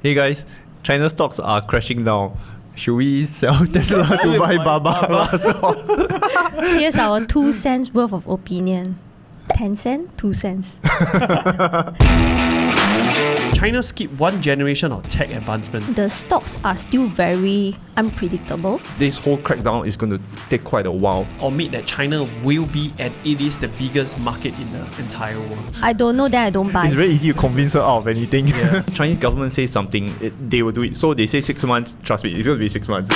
Hey guys, China stocks are crashing down. Should we sell Tesla to buy Baba? Here's our 2 cents worth of opinion. Tencent, 2 cents. China skipped one generation of tech advancement. The stocks are still very unpredictable. This whole crackdown is going to take quite a while. Admit that China will be and it is the biggest market in the entire world. I don't know, then I don't buy. It's very easy to convince her out of anything. Yeah. Chinese government says something, they will do it. So they say 6 months, trust me, it's going to be 6 months.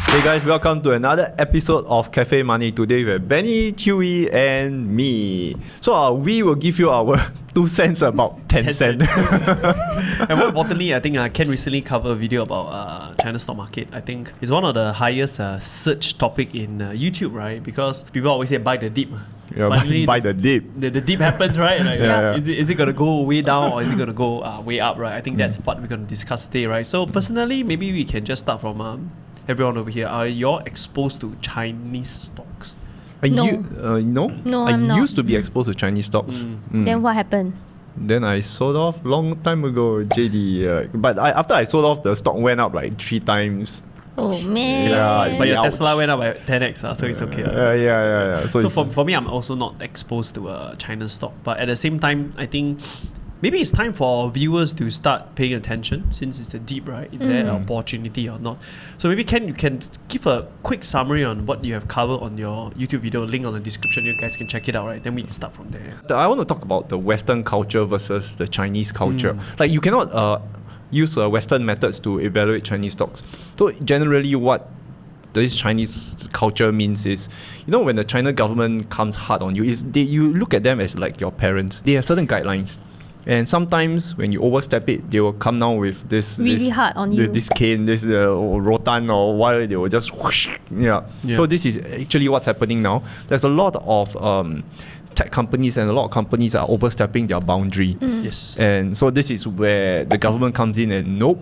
Hey guys, welcome to another episode of Café Money. Today we have Benny, Qiuyu and me. So we will give you our 2 cents about Tencent. And more importantly, I think Ken recently covered a video about China's stock market. I think it's one of the highest search topic in YouTube, right? Because people always say buy the dip. Yeah, finally, buy the dip. The dip happens, right? Like, yeah. Is it going to go way down or is it going to go way up, right? I think that's what we're going to discuss today, right? So personally, maybe we can just start from everyone over here. Are you all exposed to Chinese stocks? No. No, I'm not. used to be exposed to Chinese stocks. Then what happened? Then I sold off long time ago, JD. But after I sold off, the stock went up like 3 times. Oh man. Yeah, But your ouch. Tesla went up by 10x, so it's okay. Yeah. So for me, I'm also not exposed to China stock. But at the same time, I think maybe it's time for viewers to start paying attention since it's the deep, right? Is there an opportunity or not? So maybe Ken, you can give a quick summary on what you have covered on your YouTube video, link on the description. You guys can check it out, right? Then we can start from there. I want to talk about the Western culture versus the Chinese culture. Like you cannot use Western methods to evaluate Chinese stocks. So generally what this Chinese culture means is, you know, when the China government comes hard on you, you look at them as like your parents. They have certain guidelines. And sometimes when you overstep it, they will come down with this Really hard on you. This cane, this rotan or why they will just whoosh. Yeah. So this is actually what's happening now. There's a lot of tech companies and a lot of companies are overstepping their boundary. Yes. And so this is where the government comes in and nope.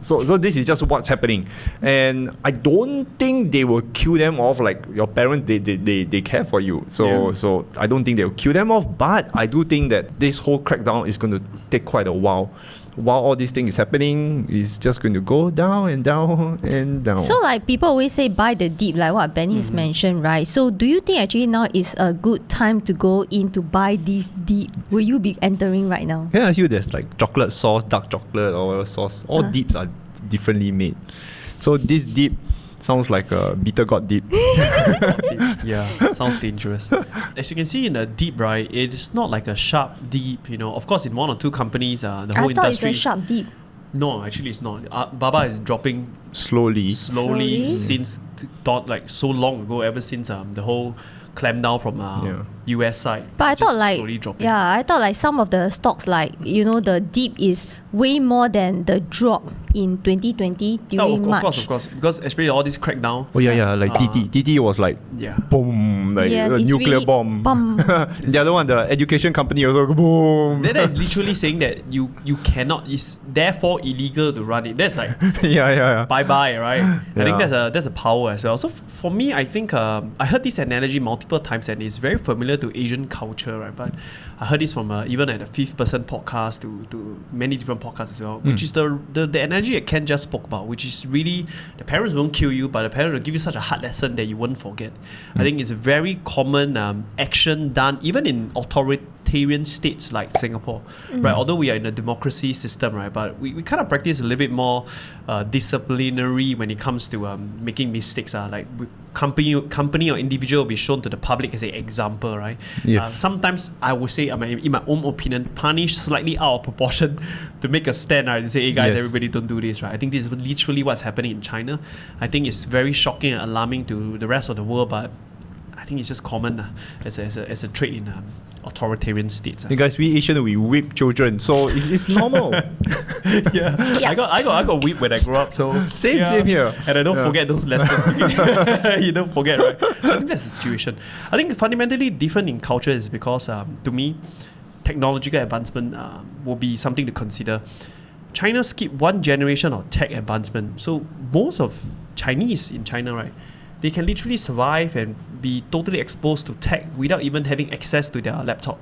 So this is just what's happening. And I don't think they will kill them off like your parents, they care for you. So I don't think they'll kill them off, but I do think that this whole crackdown is going to take quite a while. While all these things is happening, it's just going to go down and down and down. So like people always say buy the dip, like what Benny has mentioned, right? So do you think actually now is a good time to go in to buy this dip? Will you be entering right now? Can I ask you, there's like chocolate sauce, dark chocolate or sauce. All dips are differently made. So this dip sounds like a bitter gourd dip. Yeah, sounds dangerous. As you can see in the deep, right, it is not like a sharp deep, you know. Of course, in 1 or 2 companies, the whole I thought industry. it's a sharp dip. No, actually, it's not. Baba is dropping Slowly. Slowly? since like so long ago, ever since the whole clampdown from US side. But I just thought like slowly dropping. I thought like some of the stocks, like, you know, the dip is way more than the drop in 2020 during March. Of course, because especially all this crackdown. Oh yeah, like TT was like boom, like a it's nuclear really bomb. The other one, the education company also boom. That is literally saying that you cannot, it's therefore illegal to run it. That's like yeah. bye bye, right? I think that's a power as well. So for me, I think I heard this analogy multiple times and it's very familiar to Asian culture, right? But I heard this from even at the Fifth Person podcast to many different podcasts as well, which is the analogy that Ken just spoke about, which is really the parents won't kill you, but the parents will give you such a hard lesson that you won't forget. I think it's a very common action done even in authoritarian states like Singapore, right? Although we are in a democracy system, right? But we kind of practice a little bit more disciplinary when it comes to making mistakes. Like company or individual will be shown to the public as an example, right? Yes. Sometimes I would say, in my own opinion, punish slightly out of proportion to make a stand, right? To say, hey guys, everybody don't do this, right? I think this is literally what's happening in China. I think it's very shocking and alarming to the rest of the world, but I think it's just common as a trait in authoritarian states. Hey guys, we Asian, we whip children, so it's normal. Yeah. I got whipped when I grew up, so Same here. And I don't forget those lessons. You don't forget, right? So I think that's the situation. I think fundamentally different in culture is because to me, technological advancement will be something to consider. China skipped one generation of tech advancement, so most of Chinese in China, right, they can literally survive and be totally exposed to tech without even having access to their laptop.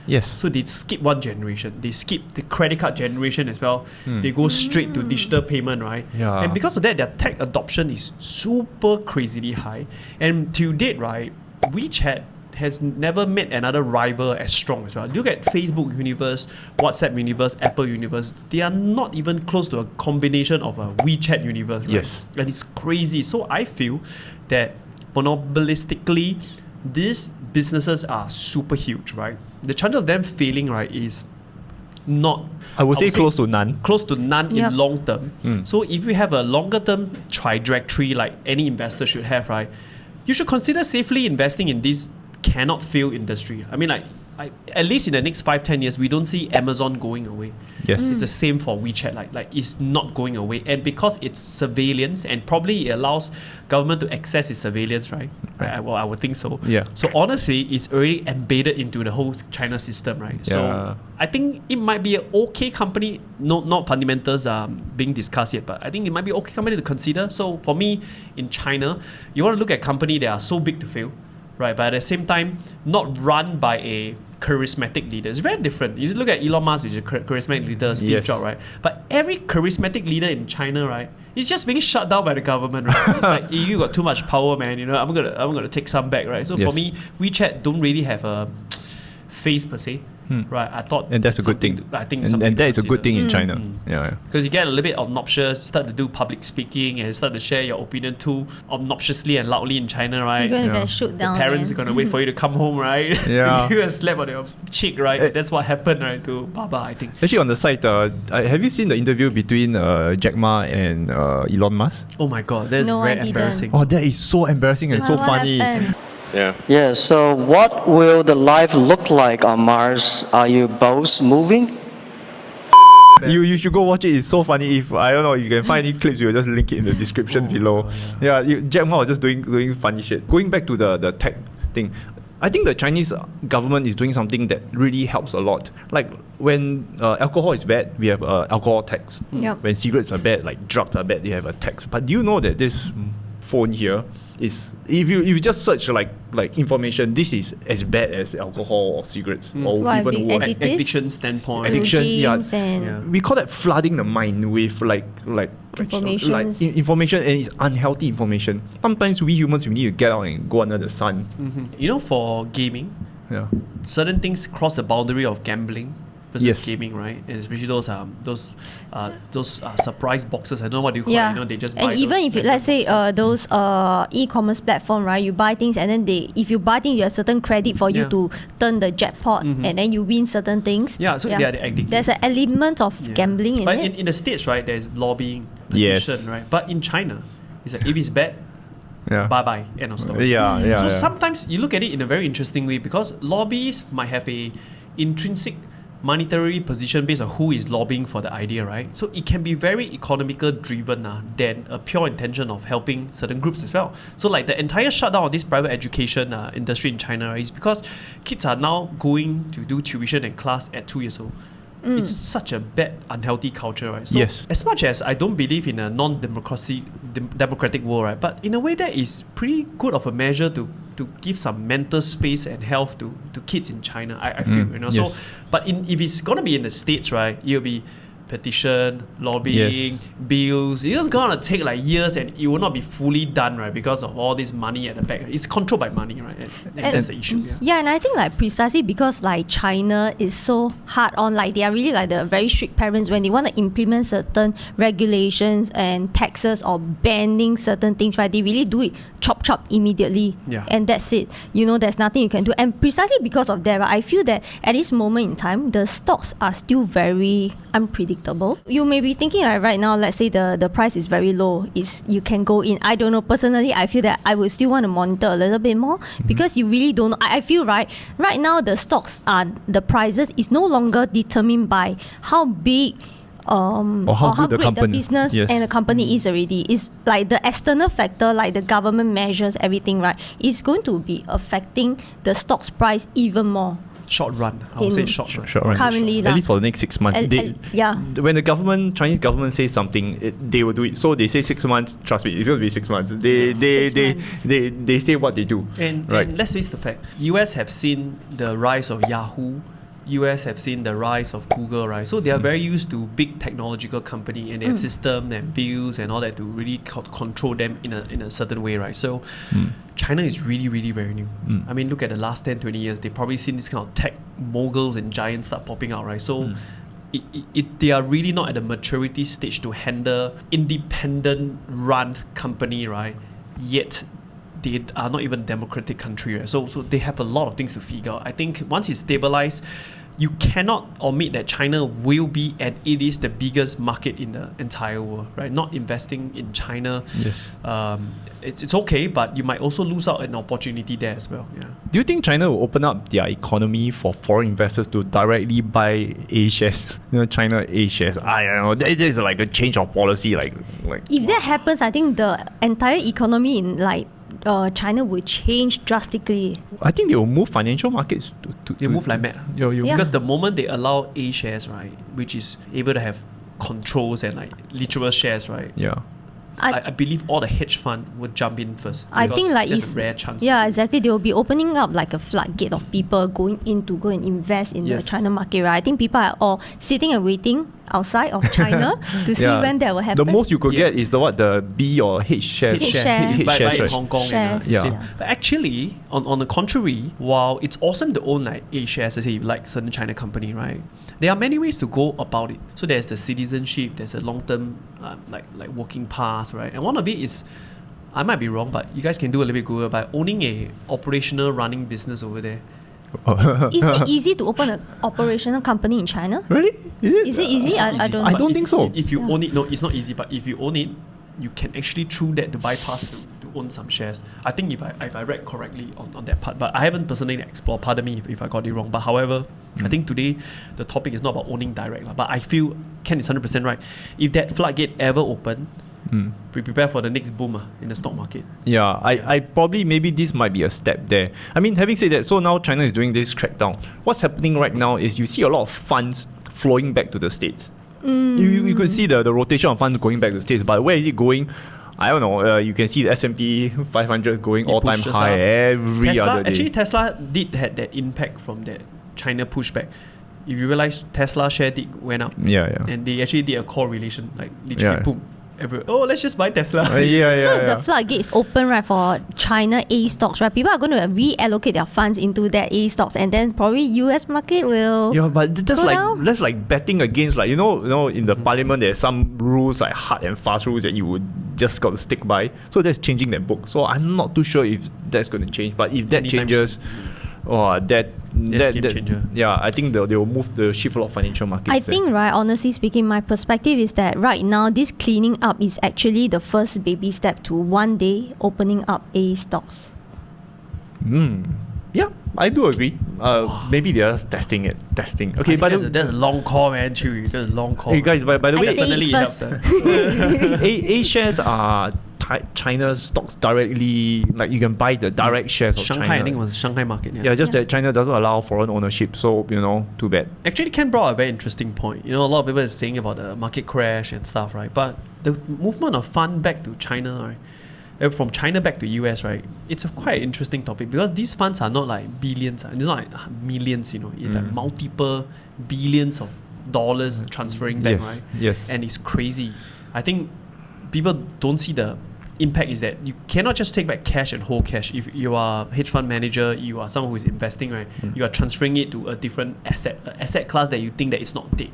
Yes. So they skip one generation. They skip the credit card generation as well. They go straight to digital payment, right? Yeah. And because of that, their tech adoption is super crazily high. And to date, right, WeChat has never met another rival as strong as well. Look at Facebook universe, WhatsApp universe, Apple universe. They are not even close to a combination of a WeChat universe, right? Yes. And it's crazy. So I feel that monopolistically, these businesses are super huge, right? The chance of them failing, right, is not... I would say close to none. Close to none Yep. in long term. So if you have a longer term trajectory like any investor should have, right, you should consider safely investing in this cannot fail industry. I mean, at least in the next 5-10 years, we don't see Amazon going away. Yes. It's the same for WeChat. Like it's not going away, and because it's surveillance, and probably it allows government to access its surveillance, right? Well, I would think so. Yeah. So honestly, it's already embedded into the whole China system, right? Yeah. So I think it might be an okay company. Not fundamentals being discussed yet, but I think it might be okay company to consider. So for me, in China, you want to look at company that are so big to fail, right? But at the same time, not run by a charismatic leader. It's very different. You look at Elon Musk, which is a charismatic leader, Steve Yes. Jobs, right? But every charismatic leader in China, right, is just being shut down by the government, right? It's like, you got too much power, man. You know, I'm gonna take some back, right? So Yes. for me, WeChat don't really have a face per se. Right, I thought, And that's a good thing. I think, And that is a good thing in China. Yeah. because you get a little bit obnoxious, start to do public speaking, and start to share your opinion too obnoxiously and loudly in China, right? You're gonna Yeah. get shoot The down. parents man. are gonna wait for you to come home, right? Yeah. You a slap on your cheek, right? That's what happened, right, to Baba, I think. Actually, on the site, have you seen the interview between Jack Ma and Elon Musk? Oh my god, that's No, I very didn't. embarrassing. Oh, that is so embarrassing and so What funny. happened? Yeah, so what will the life look like on Mars? Are you both moving? You should go watch it. It's so funny. If I don't know, if you can find any clips, we'll just link it in the description below. God, Jack Ma was just doing funny shit. Going back to the tech thing, I think the Chinese government is doing something that really helps a lot. Like when alcohol is bad, we have alcohol tax. Yep. When cigarettes are bad, like drugs are bad, they have a tax. But do you know that this phone here is, if you just search like information, this is as bad as alcohol or cigarettes or Why, even big worse. addict- Addiction standpoint. Addiction, yeah. Games and Yeah. We call that flooding the mind with Informations. information, and it's unhealthy information. Sometimes we humans, we need to get out and go under the sun. You know, for gaming, Yeah. certain things cross the boundary of gambling versus Yes. gaming, right? And especially those surprise boxes. I don't know what you call Yeah, it. You know, they just buy and even those if you, random let's say boxes. those e-commerce platform, right? You buy things and then if you buy things, you have certain credit for you Yeah. to turn the jackpot, and then you win certain things. Yeah, so they are addictive. There's an element of Yeah. gambling in but it. in the States, right, there's lobbying, Yes. petition, right? But in China, it's like, if it's bad, Yeah. bye-bye, end of story. Yeah, yeah. So yeah. sometimes you look at it in a very interesting way, because lobbies might have a intrinsic monetary position based on who is lobbying for the idea, right? So it can be very economical driven than a pure intention of helping certain groups as well. So like the entire shutdown of this private education industry in China, right, is because kids are now going to do tuition and class at 2 years old. It's such a bad, unhealthy culture, right? So Yes. as much as I don't believe in a democratic world, right, but in a way that is pretty good of a measure to give some mental space and health to kids in China, I feel, you know. yes. So but if it's gonna be in the States, right, it'll be petition, lobbying, Yes. bills. It's gonna take like years, and it will not be fully done, right, because of all this money at the back. It's controlled by money, right? And that's the issue. Yeah. Yeah, and I think like precisely because like China is so hard on, like they are really like the very strict parents when they want to implement certain regulations and taxes or banning certain things, right? They really do it chop immediately. Yeah. And that's it. You know, there's nothing you can do. And precisely because of that, right, I feel that at this moment in time, the stocks are still very unpredictable. You may be thinking like right now, let's say the price is very low, you can go in. I don't know. Personally, I feel that I would still want to monitor a little bit more because you really don't know. I feel right now the stocks the prices is no longer determined by how big or how good the great the company- business yes. and the company is already. It's like the external factor, like the government measures, everything, right, is going to be affecting the stock's price even more. Short run, I would say In- short run. Short run. Currently, At least for the next 6 months. yeah. When the Chinese government says something, they will do it. So they say 6 months. Trust me, it's going to be 6 months. They say what they do. And right. let's face the fact, US have seen the rise of Yahoo US have seen the rise of Google, right? So they are very used to big technological company, and they have system and bills and all that to really control them in a certain way, right? So China is really, really very new. I mean, look at the last 10, 20 years, they've probably seen this kind of tech moguls and giants start popping out, right? So they are really not at the maturity stage to handle independent run company, right? Yet they are not even a democratic country, right? So they have a lot of things to figure out. I think once it's stabilized, you cannot omit that China will be, and it is the biggest market in the entire world, right? Not investing in China, Yes. It's okay, but you might also lose out an opportunity there as well. Yeah. Do you think China will open up their economy for foreign investors to directly buy A shares? China A shares. I don't know. That is like a change of policy. Like. If that happens, I think the entire economy in China will change drastically. I think they will move financial markets They move like mad. Yeah. Because the moment they allow A shares, right, which is able to have controls and like literal shares, right? Yeah. I believe all the hedge fund would jump in first. I think it's a rare chance. Yeah, exactly. They will be opening up like a floodgate of people going in to go and invest in the China market, right? I think people are all sitting and waiting outside of China to see when that will happen. The most you could get is the B or H shares. H share. H Buy shares, in right? Hong Kong. Shares, And, But actually, on the contrary, while it's awesome to own like A shares, let's say like certain China company, right? There are many ways to go about it. So there's the citizenship, there's a long-term like working pass, right? And one of it is, I might be wrong, but you guys can do a little bit Google by owning a operational running business over there. Is it easy to open an operational company in China? Really? Is it easy? I don't I know. don't think so. If you own it, no, it's not easy. But if you own it, you can actually through that to bypass to own some shares. I think if I read correctly on that part, but I haven't personally explored. Pardon me if I got it wrong. But however, I think today the topic is not about owning direct. But I feel Ken is 100% right. If that floodgate ever open, be prepared for the next boom in the stock market. Yeah, I probably maybe this might be a step there. I mean, having said that, so now China is doing this crackdown. What's happening right now is you see a lot of funds flowing back to the States. You could see the rotation of funds going back to the States, but where is it going? I don't know. You can see the S&P 500 going all-time high every Tesla, other day. Actually, Tesla did had that impact from that China pushback. If you realize Tesla share went up, and they actually did a correlation, like literally boom. Let's just buy Tesla. So if the floodgate is open, right, for China A stocks, right, people are going to reallocate their funds into that A stocks, and then probably US market will. Yeah, but that's down. that's like betting against, like, you know in the parliament there's some rules, like hard and fast rules that you would just got to stick by. So that's changing that book. So I'm not too sure if that's going to change. But if that changes, that game changer. Yeah, I think they will move the shift a lot of financial markets. I think, right, honestly speaking, my perspective is that right now this cleaning up is actually the first baby step to one day opening up A stocks. Yeah, I do agree. Maybe they're just testing it. Okay, but that's a long call, man. Qiuyu, that's a long call. Hey guys, by the way, say it first. A shares are China's stocks directly. Like you can buy the direct shares of Shanghai, China. I think it was Shanghai market. Yeah, just that China doesn't allow foreign ownership, so too bad. Actually, Ken brought a very interesting point. A lot of people are saying about the market crash and stuff, right? But the movement of fund back to China, right, from China back to US, right, it's a quite interesting topic because these funds are not like billions, they're not like millions, it's like multiple billions of dollars transferring back, right? Yes. And it's crazy. I think people don't see the impact is that you cannot just take back cash and hold cash. If you are a hedge fund manager, you are someone who is investing, right? You are transferring it to a different asset class that you think that it's not dead,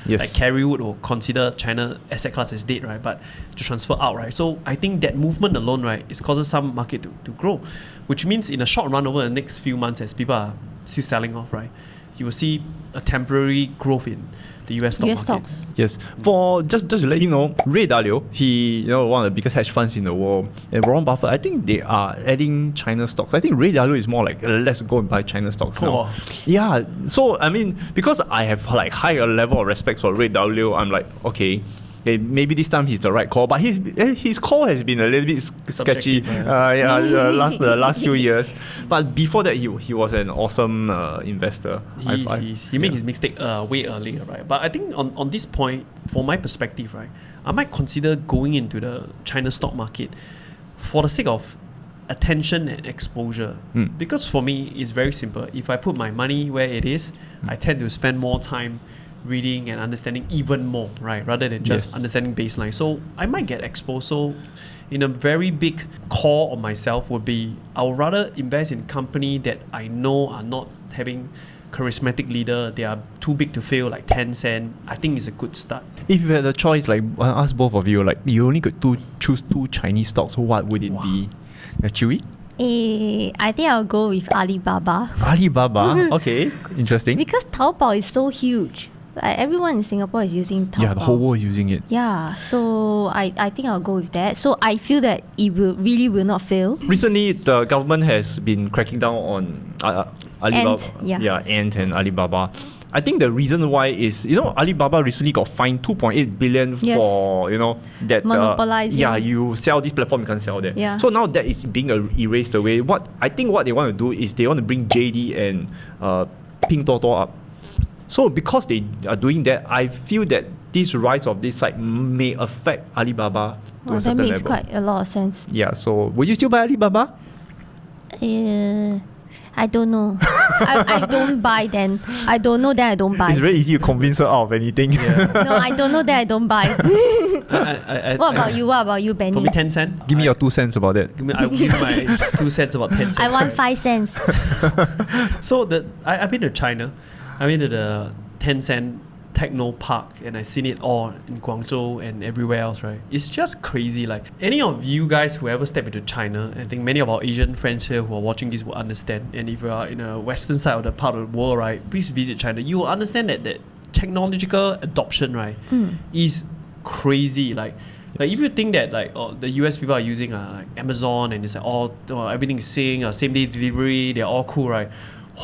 Yes. Like Kerry would or consider China asset class as dead, right? But to transfer out, right? So I think that movement alone, right, is causes some market to grow, which means in a short run over the next few months as people are still selling off, right, you will see a temporary growth in the US stock market. Stocks. Yes. For just to let you know, Ray Dalio, he one of the biggest hedge funds in the world, and Warren Buffett, I think they are adding China stocks. I think Ray Dalio is more like let's go and buy China stocks now. Yeah. So I mean, because I have like higher level of respect for Ray Dalio, I'm like, okay, maybe this time he's the right call, but his call has been a little bit sketchy. The last few years. But before that, he was an awesome investor. He made his mistake way earlier, right? But I think on this point, from my perspective, right, I might consider going into the China stock market for the sake of attention and exposure. Because for me, it's very simple. If I put my money where it is, I tend to spend more time reading and understanding even more, right? Rather than just understanding baseline. So I might get exposed. So in a very big core of myself would be, I would rather invest in company that I know are not having charismatic leader. They are too big to fail, like Tencent. I think it's a good start. If you had a choice, like I ask both of you, like you only could choose two Chinese stocks, what would it be? Qiuyu? I think I'll go with Alibaba. Alibaba? Okay, interesting. Because Taobao is so huge. Like everyone in Singapore is using Taobao. Yeah, the whole world is using it. Yeah, so I think I'll go with that. So I feel that it will not fail. Recently, the government has been cracking down on Alibaba. Ant, yeah. Ant and Alibaba. I think the reason why is, Alibaba recently got fined 2.8 billion for, that... monopolizing. You sell this platform, you can't sell that. Yeah. So now that is being erased away. I think what they want to do is they want to bring JD and Pinduoduo up. So because they are doing that, I feel that this rise of this site may affect Alibaba to a That certain makes level. quite a lot of sense. Yeah, so will you still buy Alibaba? I don't know. I don't buy then. I don't know that I don't buy. It's very easy to convince her out of anything. No, I don't know that I don't buy. What about you? What about you, Benny? For me, Tencent. Give me your 2 cents about it. I'll give my 2 cents about Tencent. I want 5 cents. So I've been to China. I've been to the Tencent TECHNOPARK, and I've seen it all in Guangzhou and everywhere else, right? It's just crazy. Like, any of you guys who ever step into China, I think many of our Asian friends here who are watching this will understand. And if you are in a western side of the part of the world, right, please visit China. You will understand that technological adoption, right, is crazy. Like if you think that the US people are using like Amazon and it's like everything is same day delivery, they're all cool, right?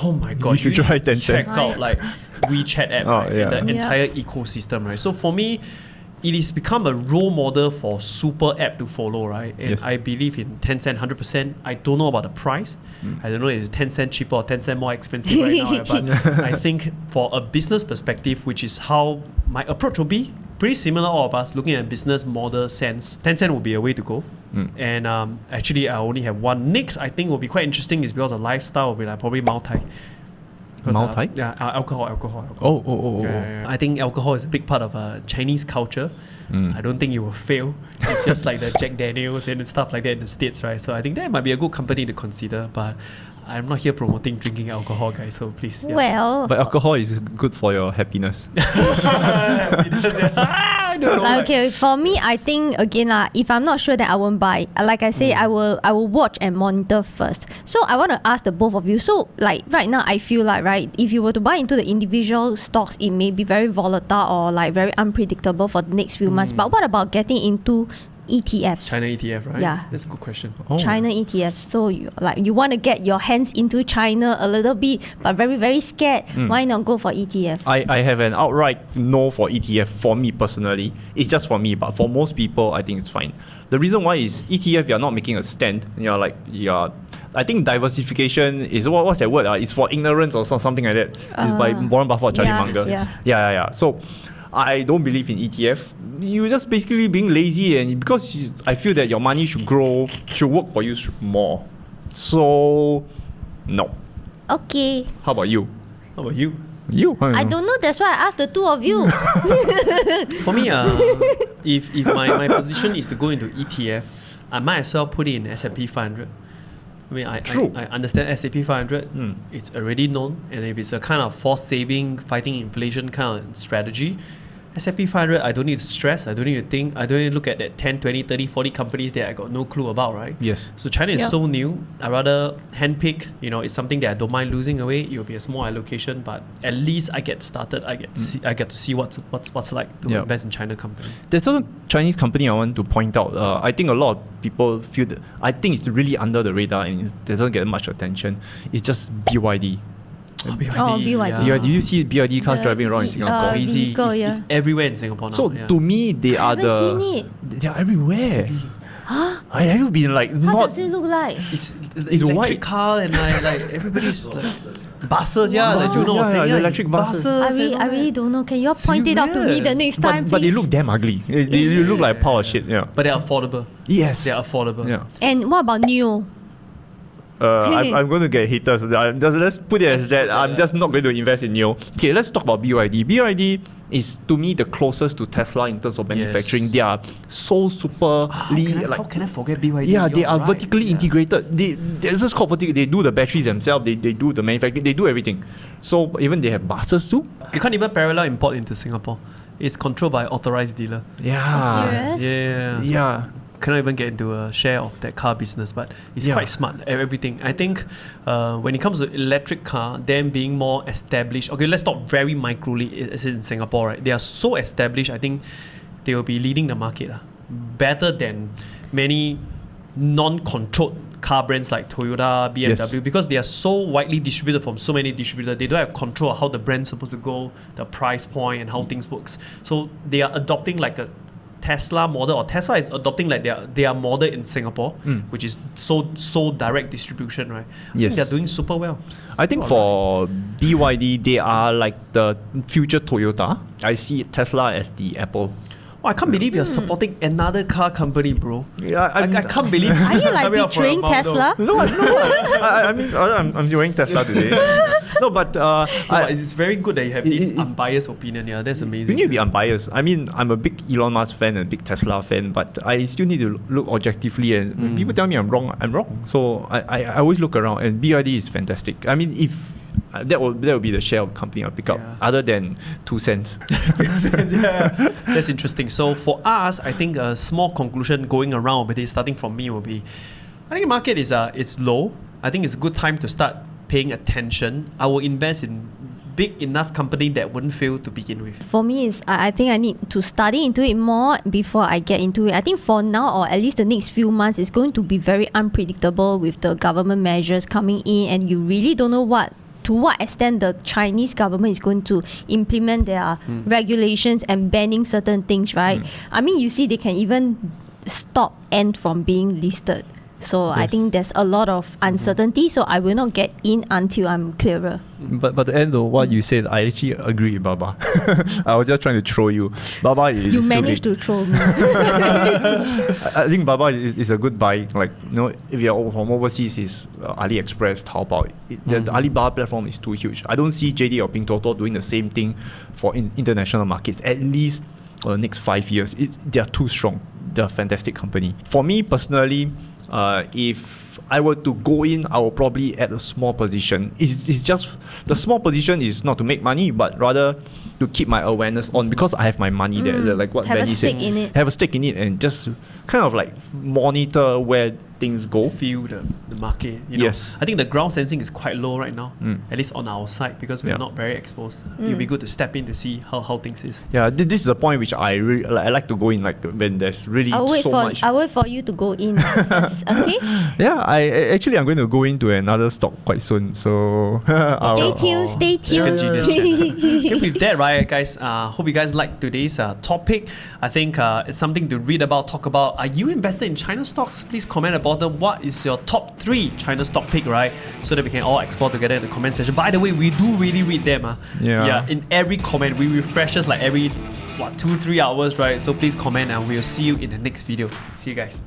Oh my god, You should try Tencent. Check out like WeChat app, right? yeah. And the entire ecosystem, right? So for me, it has become a role model for super app to follow, right? And Yes. I believe in Tencent 100%. I don't know about the price. I don't know if it's Tencent cheaper or Tencent more expensive right now, right? But I think for a business perspective, which is how my approach will be, pretty similar, all of us looking at business model sense, Tencent will be a way to go. And actually, I only have one. Next, I think will be quite interesting is because of lifestyle will be like probably Multi. Multi? Alcohol. Oh. I think alcohol is a big part of Chinese culture. I don't think it will fail. It's just like the Jack Daniels and stuff like that in the States, right? So I think that might be a good company to consider. But I'm not here promoting drinking alcohol, guys. So please. Yeah. Well, But alcohol is good for your happiness. I don't know. okay, for me, I think again, if I'm not sure, that I won't buy. Like I say, I will watch and monitor first. So I want to ask the both of you. So like right now, I feel like, right, if you were to buy into the individual stocks, it may be very volatile or like very unpredictable for the next few months. But what about getting into ETFs? China ETF, right? Yeah. That's a good question. China ETFs. So you want to get your hands into China a little bit, but very, very scared. Why not go for ETF? I have an outright no for ETF for me personally. It's just for me, but for most people, I think it's fine. The reason why is ETF, you're not making a stand. I think diversification is what's that word? It's for ignorance or something like that. It's by Warren Buffett, Charlie Munger. Yeah. So I don't believe in ETF. You're just basically being lazy, and because I feel that your money should grow, should work for you more. So, no. Okay. How about you? How about you? I don't know. That's why I asked the two of you. For me, if my position is to go into ETF, I might as well put it in S&P 500. I mean, I understand S&P 500. It's already known, and if it's a kind of forced saving, fighting inflation kind of strategy, S&P 500, I don't need to stress. I don't need to think. I don't need to look at that 10, 20, 30, 40 companies that I got no clue about, right? Yes. So China is so new. I rather handpick. It's something that I don't mind losing away. It will be a small allocation, but at least I get started. I get to see what's like to invest in China company. There's a Chinese company I want to point out. I think a lot of people feel that I think it's really under the radar and it doesn't get much attention. It's just BYD. BYD. Yeah, did you see BYD cars driving around in Singapore? Crazy. vehicle, It's everywhere in Singapore now. So to me, they are haven't seen it. they are everywhere. I have been like How not. does it look like? It's white. electric car and like everybody's like buses, like you know what I'm saying? the electric buses. I really don't know. Can you all point it out to me the next time, But they please? look damn ugly. They look like a pile of shit. Yeah. But they're affordable. Yes. They're affordable. Yeah. And what about Neo? I'm going to get haters. Let's put it as that. I'm just not going to invest in NIO. Okay, let's talk about BYD. BYD is to me the closest to Tesla in terms of manufacturing. They are so super. How can I forget BYD? Yeah, they are vertically integrated. They're just called vertical. They do the batteries themselves. They do the manufacturing. They do everything. So even they have buses too. You can't even parallel import into Singapore. It's controlled by authorized dealer. Serious? Yeah. Yeah. Cannot even get into a share of that car business, but it's quite smart everything. I think when it comes to electric car, them being more established. Okay, let's talk very microly as in Singapore, right? They are so established. I think they will be leading the market better than many non-controlled car brands like Toyota, BMW, because they are so widely distributed from so many distributors. They don't have control of how the brand's supposed to go, the price point, and how things works. So they are adopting like a Tesla model, or Tesla is adopting like their model in Singapore, which is so direct distribution, right? I think they're doing super well. I think for BYD, they are like the future Toyota. I see Tesla as the Apple. Oh, I can't believe you're supporting another car company, bro. Yeah, I can't believe. Are you like betraying Tesla? No. I mean, I'm wearing Tesla today. No, but it's very good that you have this unbiased opinion. Yeah, that's amazing. You need to be unbiased. I mean, I'm a big Elon Musk fan and a big Tesla fan, but I still need to look objectively. And when people tell me I'm wrong, I'm wrong. So I always look around, and BYD is fantastic. I mean, if that will be the share of company I'll pick up, other than 2 cents. That's interesting. So for us, I think a small conclusion going around with it, starting from me, will be, I think the market is it's low. I think it's a good time to start paying attention. I will invest in big enough company that wouldn't fail to begin with. For me, I think I need to study into it more before I get into it. I think for now, or at least the next few months, it's going to be very unpredictable with the government measures coming in, and you really don't know to what extent the Chinese government is going to implement their regulations and banning certain things, right? I mean, you see, they can even stop Ant from being listed. So I think there's a lot of uncertainty, so I will not get in until I'm clearer. But to end though, what you said, I actually agree with Baba. I was just trying to throw you. Baba is You managed to throw me. I think Baba is a good buy. Like, if you're from overseas, is AliExpress, Taobao. The Alibaba platform is too huge. I don't see JD or Pinduoduo doing the same thing for international markets. At least for the next 5 years, they're too strong. They're a fantastic company. For me personally, if I were to go in, I will probably add a small position. It's just, the small position is not to make money, but rather to keep my awareness on, because I have my money there. Like what Benny said. Have a stake in it and just kind of like monitor where things go. Feel the market. Yes. I think the ground sensing is quite low right now, at least on our side, because we're not very exposed. It'll be good to step in to see how things is. Yeah, this is the point which I like to go in, like when there's really I'll wait for you to go in. Yes, okay? Yeah, I'm going to go into another stock quite soon. So stay tuned. Okay, with that, right, guys, hope you guys like today's topic. I think it's something to read about, talk about. Are you invested in China stocks? Please comment about what is your top 3 China stock pick, right? So that we can all explore together in the comment section. By the way, we do really read them. Yeah, in every comment, we refresh us like every 2-3 hours, right? So please comment and we'll see you in the next video. See you guys.